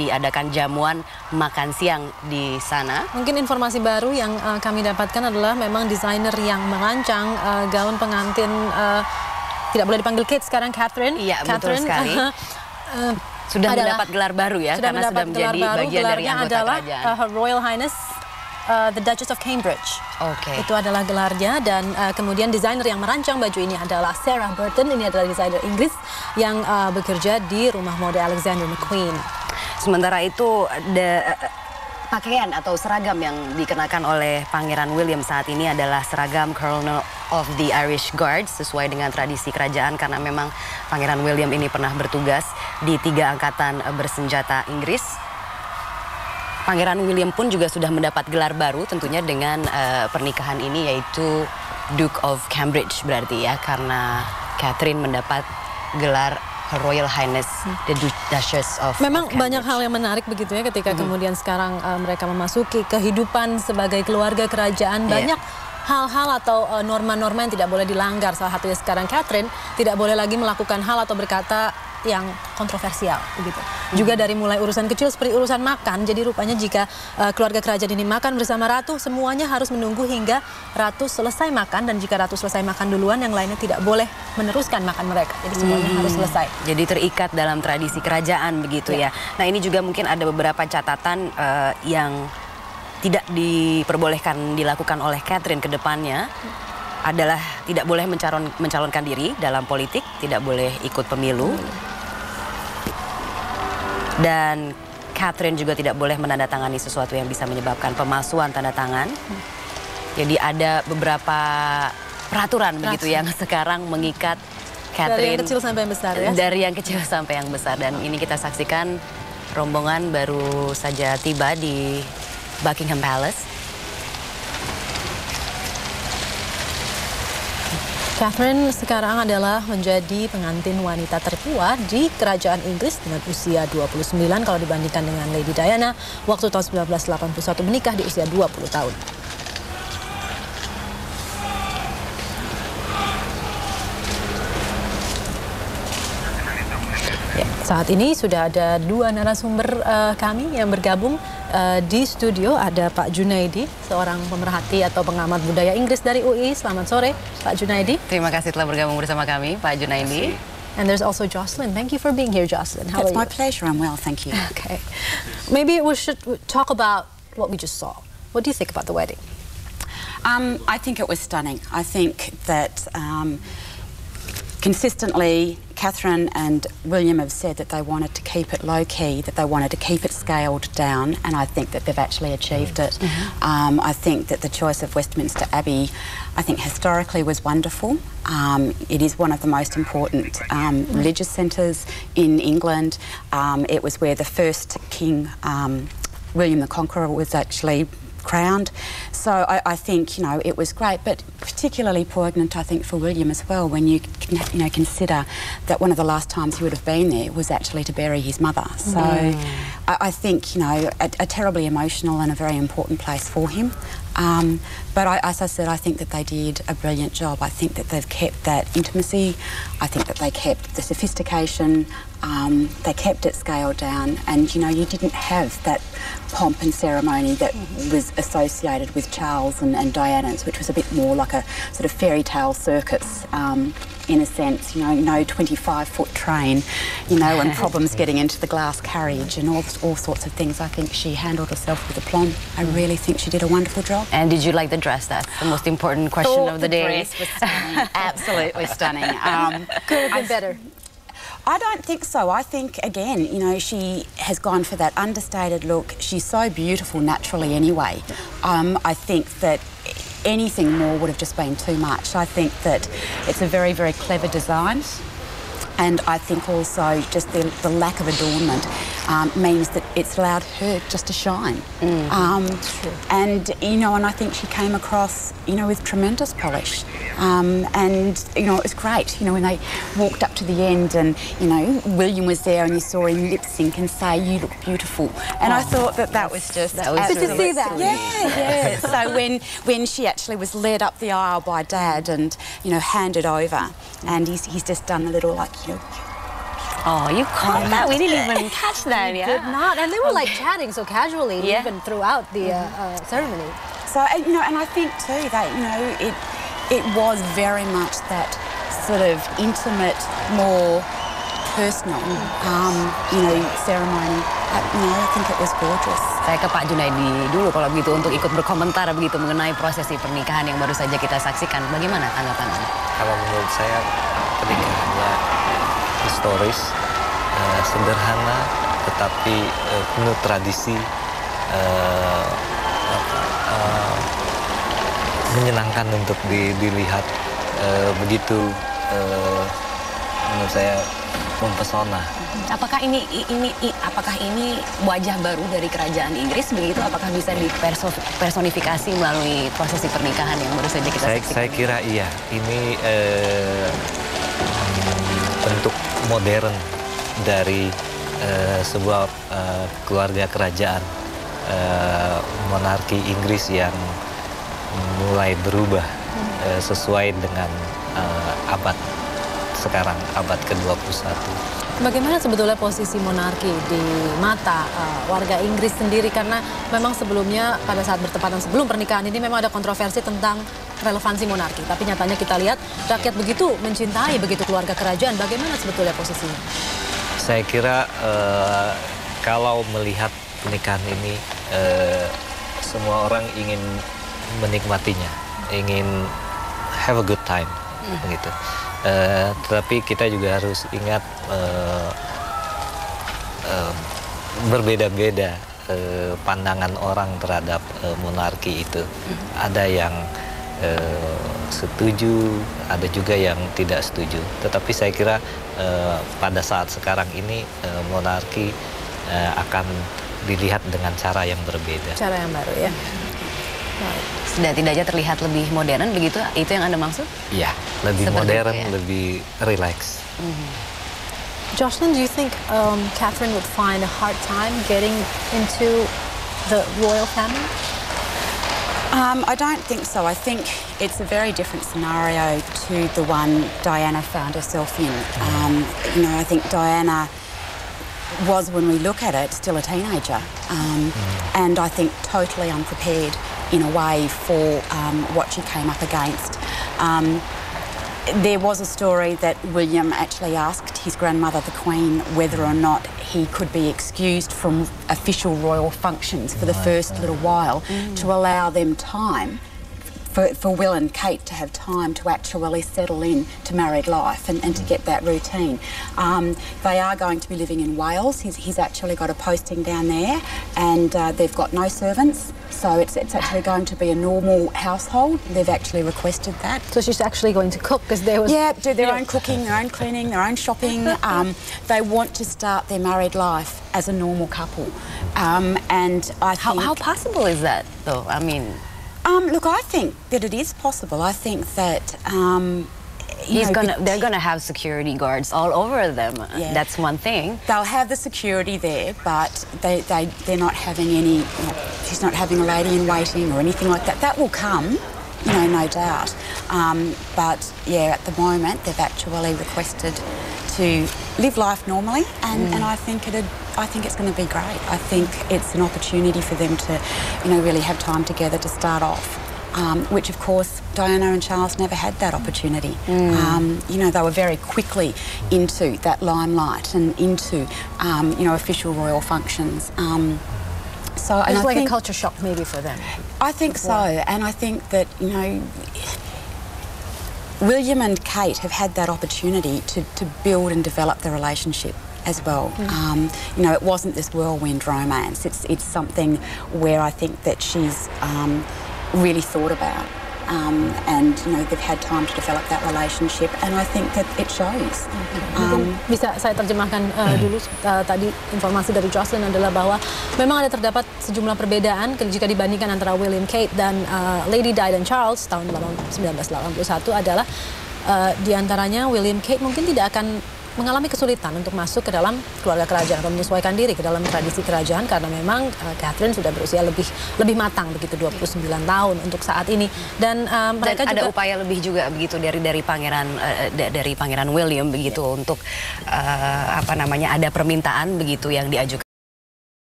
diadakan jamuan makan siang di sana. Mungkin informasi baru yang kami dapatkan adalah memang desainer yang merancang gaun pengantin, tidak boleh dipanggil Kate sekarang, Catherine. Iya, Catherine, betul sekali. Sudah mendapat gelar baru ya, karena sudah menjadi bagian dari anggota kerajaan. Her Royal Highness the Duchess of Cambridge. Oke. Itu adalah gelarnya, dan kemudian desainer yang merancang baju ini adalah Sarah Burton. Ini adalah desainer Inggris yang bekerja di rumah mode Alexander McQueen. Sementara itu pakaian atau seragam yang dikenakan oleh Pangeran William saat ini adalah seragam Colonel of the Irish Guards, sesuai dengan tradisi kerajaan karena memang Pangeran William ini pernah bertugas di 3 angkatan bersenjata Inggris. Pangeran William pun juga sudah mendapat gelar baru tentunya dengan pernikahan ini, yaitu Duke of Cambridge berarti ya, karena Catherine mendapat gelar Her Royal Highness the Duchess of Memang Cambridge. banyak hal yang menarik begitu ya ketika kemudian sekarang mereka memasuki kehidupan sebagai keluarga kerajaan. Banyak hal-hal atau norma-norma yang tidak boleh dilanggar. Salah satunya sekarang Catherine tidak boleh lagi melakukan hal atau berkata yang kontroversial begitu. Juga dari mulai urusan kecil seperti urusan makan. Jadi rupanya jika keluarga kerajaan ini makan bersama ratu, semuanya harus menunggu hingga ratu selesai makan, dan jika ratu selesai makan duluan, yang lainnya tidak boleh meneruskan makan mereka. Jadi semuanya harus selesai. Jadi terikat dalam tradisi kerajaan begitu ya. Nah, ini juga mungkin ada beberapa catatan yang tidak diperbolehkan dilakukan oleh Catherine ke depannya. Adalah tidak boleh mencalonkan diri dalam politik, tidak boleh ikut pemilu. Dan Catherine juga tidak boleh menandatangani sesuatu yang bisa menyebabkan pemalsuan tanda tangan. Jadi ada beberapa peraturan begitu yang sekarang mengikat Catherine. Dari yang kecil sampai yang besar ya? Dari yang kecil sampai yang besar. Dan ini kita saksikan rombongan baru saja tiba di Buckingham Palace. Catherine sekarang adalah menjadi pengantin wanita tertua di kerajaan Inggris dengan usia 29 kalau dibandingkan dengan Lady Diana waktu tahun 1981 menikah di usia 20 tahun. Ya, saat ini sudah ada 2 narasumber kami yang bergabung di studio. Ada Pak Junaidi, seorang pemerhati atau pengamat budaya Inggris dari UI. Selamat sore, Pak Junaidi. Terima kasih telah bergabung bersama kami, Pak Junaidi. And there's also Jocelyn. Thank you for being here, Jocelyn. How are you? It's my pleasure. I'm well, thank you. Okay. Maybe we should talk about what we just saw. What do you think about the wedding? I think it was stunning. I think that consistently Catherine and William have said that they wanted to keep it low-key, that they wanted to keep it scaled down, and I think that they've actually achieved it. I think that the choice of Westminster Abbey, I think historically was wonderful. It is one of the most important religious centres in England. It was where the first king, William the Conqueror, was actually crowned. So I think, you know, it was great, but particularly poignant, I think, for William as well, when you consider that one of the last times he would have been there was actually to bury his mother. So I think, you know, a terribly emotional and a very important place for him. But as I said, I think that they did a brilliant job. I think that they've kept that intimacy. I think that they kept the sophistication. They kept it scaled down, and, you know, you didn't have that pomp and ceremony that was associated with Charles and Diana's, which was a bit more like a sort of fairy tale circus. In a sense, you know, no 25-foot train, you know, and problems getting into the glass carriage and all sorts of things. I think she handled herself with aplomb. I really think she did a wonderful job. And did you like the dress? That's the most important question of the day. The dress was stunning. Absolutely stunning. Could have been better. I don't think so. I think, again, you know, she has gone for that understated look. She's so beautiful naturally anyway. I think that anything more would have just been too much. I think that it's a very, very clever design. And I think also just the lack of adornment means that it's allowed her just to shine. And, you know, and I think she came across, you know, with tremendous polish. And, you know, it was great, you know, when they walked up to the end and, you know, William was there and you saw him lip sync and say, "You look beautiful." And I thought that was just... Did you see that? Yeah. So when she actually was led up the aisle by Dad and, you know, handed over, and he's just done a little, like, you know, Oh, you caught that? We didn't even catch that, yeah? Did not, and they were like chatting so casually even throughout the ceremony. So, you know, and I think too that, you know, it was very much that sort of intimate, more personal, you know, ceremony. You know, I think it was gorgeous. Saya ke Pak Junaidi dulu kalau begitu untuk ikut berkomentar begitu mengenai prosesi pernikahan yang baru saja kita saksikan. Bagaimana tanggapan Anda? Kalau menurut saya pernikahannya historis, sederhana, tetapi penuh tradisi, menyenangkan untuk dilihat, begitu menurut saya mempesona. Apakah ini wajah baru dari kerajaan Inggris begitu? Apakah bisa dipersonifikasi melalui prosesi pernikahan yang baru saja kita saksikan? Saya kira iya. Ini bentuk modern dari sebuah keluarga kerajaan monarki Inggris yang mulai berubah sesuai dengan abad sekarang, abad ke-21. Bagaimana sebetulnya posisi monarki di mata warga Inggris sendiri? Karena memang sebelumnya pada saat bertepatan sebelum pernikahan ini memang ada kontroversi tentang relevansi monarki. Tapi nyatanya kita lihat rakyat begitu mencintai begitu keluarga kerajaan. Bagaimana sebetulnya posisinya? Saya kira kalau melihat pernikahan ini, semua orang ingin menikmatinya, ingin have a good time, begitu. Tetapi kita juga harus ingat berbeda-beda pandangan orang terhadap monarki itu. Ada yang setuju, ada juga yang tidak setuju. Tetapi saya kira pada saat sekarang ini monarki akan dilihat dengan cara yang berbeda. Cara yang baru ya. Setidaknya terlihat lebih modern begitu, itu yang Anda maksud? Iya, lebih Seperti modern, itu, ya? lebih relax. Jocelyn, do you think Catherine would find a hard time getting into the royal family? I don't think so. I think it's a very different scenario to the one Diana found herself in. You know, I think Diana was, when we look at it, still a teenager, and I think totally unprepared in a way for what she came up against. There was a story that William actually asked his grandmother, the Queen, whether or not he could be excused from official royal functions for the first little while to allow them time for Will and Kate to have time to actually settle in to married life and to get that routine. They are going to be living in Wales. He's actually got a posting down there, and they've got no servants, so it's actually going to be a normal household. They've actually requested that. So she's actually going to cook because there was... Yeah, do their own cooking, their own cleaning, their own shopping. They want to start their married life as a normal couple. And I think... How possible is that, though? I mean... look, I think that it is possible. I think that they're gonna have security guards all over them. Yeah. That's one thing. They'll have the security there, but they're not having any. You know, she's not having a lady in waiting or anything like that. That will come, you know, no doubt. But yeah, at the moment they've actually requested to live life normally, and I think it's going to be great. I think it's an opportunity for them to, you know, really have time together to start off. Which of course Diana and Charles never had that opportunity. You know, they were very quickly into that limelight and into, you know, official royal functions. So It was like a culture shock maybe for them. I think so, and I think that, you know, William and Kate have had that opportunity to build and develop the relationship as well. You know, it wasn't this whirlwind romance. It's something where I think that she's really thought about. And, you know, they've had time to develop that relationship, and I think that it shows. Bisa saya terjemahkan dulu tadi informasi dari Jocelyn adalah bahwa memang ada terdapat sejumlah perbedaan jika dibandingkan antara William, Kate dan Lady Di dan Charles tahun 1981 adalah diantaranya William, Kate mungkin tidak akan mengalami kesulitan untuk masuk ke dalam keluarga kerajaan atau menyesuaikan diri ke dalam tradisi kerajaan karena memang Catherine sudah berusia lebih matang begitu 29 tahun untuk saat ini dan mereka dan ada juga upaya lebih juga begitu dari pangeran William begitu untuk apa namanya ada permintaan begitu yang diajukan